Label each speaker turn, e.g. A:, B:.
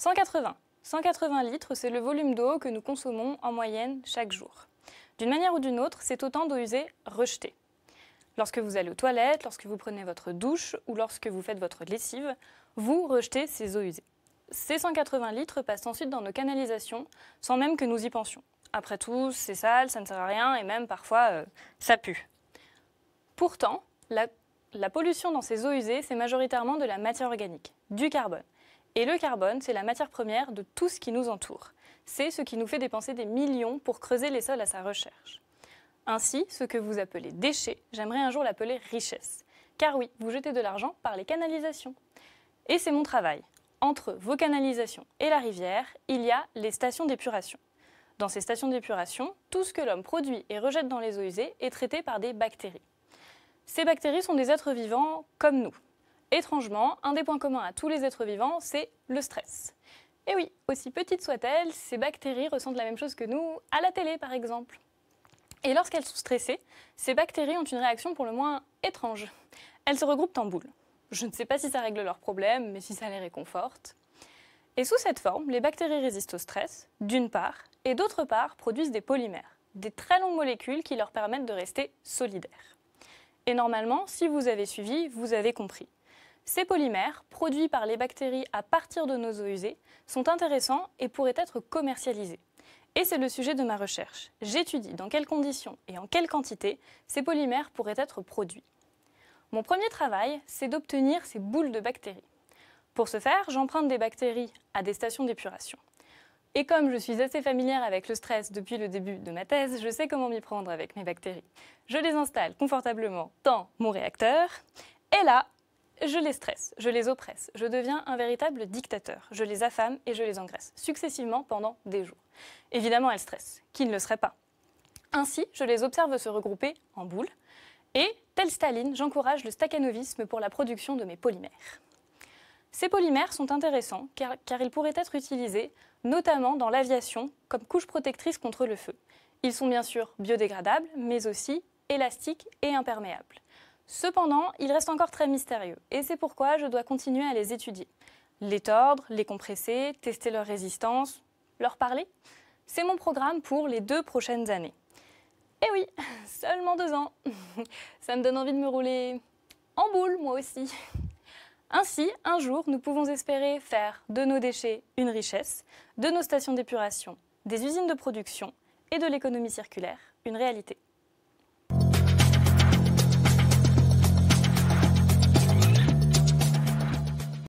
A: 180. 180 litres, c'est le volume d'eau que nous consommons en moyenne chaque jour. D'une manière ou d'une autre, c'est autant d'eau usée rejetée. Lorsque vous allez aux toilettes, lorsque vous prenez votre douche ou lorsque vous faites votre lessive, vous rejetez ces eaux usées. Ces 180 litres passent ensuite dans nos canalisations sans même que nous y pensions. Après tout, c'est sale, ça ne sert à rien et même parfois ça pue. Pourtant, la pollution dans ces eaux usées, c'est majoritairement de la matière organique, du carbone. Et le carbone, c'est la matière première de tout ce qui nous entoure. C'est ce qui nous fait dépenser des millions pour creuser les sols à sa recherche. Ainsi, ce que vous appelez déchets, j'aimerais un jour l'appeler richesse. Car oui, vous jetez de l'argent par les canalisations. Et c'est mon travail. Entre vos canalisations et la rivière, il y a les stations d'épuration. Dans ces stations d'épuration, tout ce que l'homme produit et rejette dans les eaux usées est traité par des bactéries. Ces bactéries sont des êtres vivants comme nous. Étrangement, un des points communs à tous les êtres vivants, c'est le stress. Et oui, aussi petites soient-elles, ces bactéries ressentent la même chose que nous à la télé par exemple. Et lorsqu'elles sont stressées, ces bactéries ont une réaction pour le moins étrange. Elles se regroupent en boules. Je ne sais pas si ça règle leurs problèmes, mais si ça les réconforte. Et sous cette forme, les bactéries résistent au stress, d'une part, et d'autre part produisent des polymères, des très longues molécules qui leur permettent de rester solidaires. Et normalement, si vous avez suivi, vous avez compris. Ces polymères, produits par les bactéries à partir de nos eaux usées, sont intéressants et pourraient être commercialisés. Et c'est le sujet de ma recherche. J'étudie dans quelles conditions et en quelle quantité ces polymères pourraient être produits. Mon premier travail, c'est d'obtenir ces boules de bactéries. Pour ce faire, j'emprunte des bactéries à des stations d'épuration. Et comme je suis assez familière avec le stress depuis le début de ma thèse, je sais comment m'y prendre avec mes bactéries. Je les installe confortablement dans mon réacteur, et là, je les stresse, je les oppresse, je deviens un véritable dictateur. Je les affame et je les engraisse, successivement pendant des jours. Évidemment, elles stressent, qui ne le serait pas. Ainsi, je les observe se regrouper en boules, et, tel Staline, j'encourage le stakhanovisme pour la production de mes polymères. Ces polymères sont intéressants car ils pourraient être utilisés notamment dans l'aviation comme couche protectrice contre le feu. Ils sont bien sûr biodégradables, mais aussi élastiques et imperméables. Cependant, ils restent encore très mystérieux et c'est pourquoi je dois continuer à les étudier. Les tordre, les compresser, tester leur résistance, leur parler. C'est mon programme pour les 2 prochaines années. Et oui, seulement 2 ans. Ça me donne envie de me rouler en boule, moi aussi. Ainsi, un jour, nous pouvons espérer faire de nos déchets une richesse, de nos stations d'épuration des usines de production et de l'économie circulaire une réalité.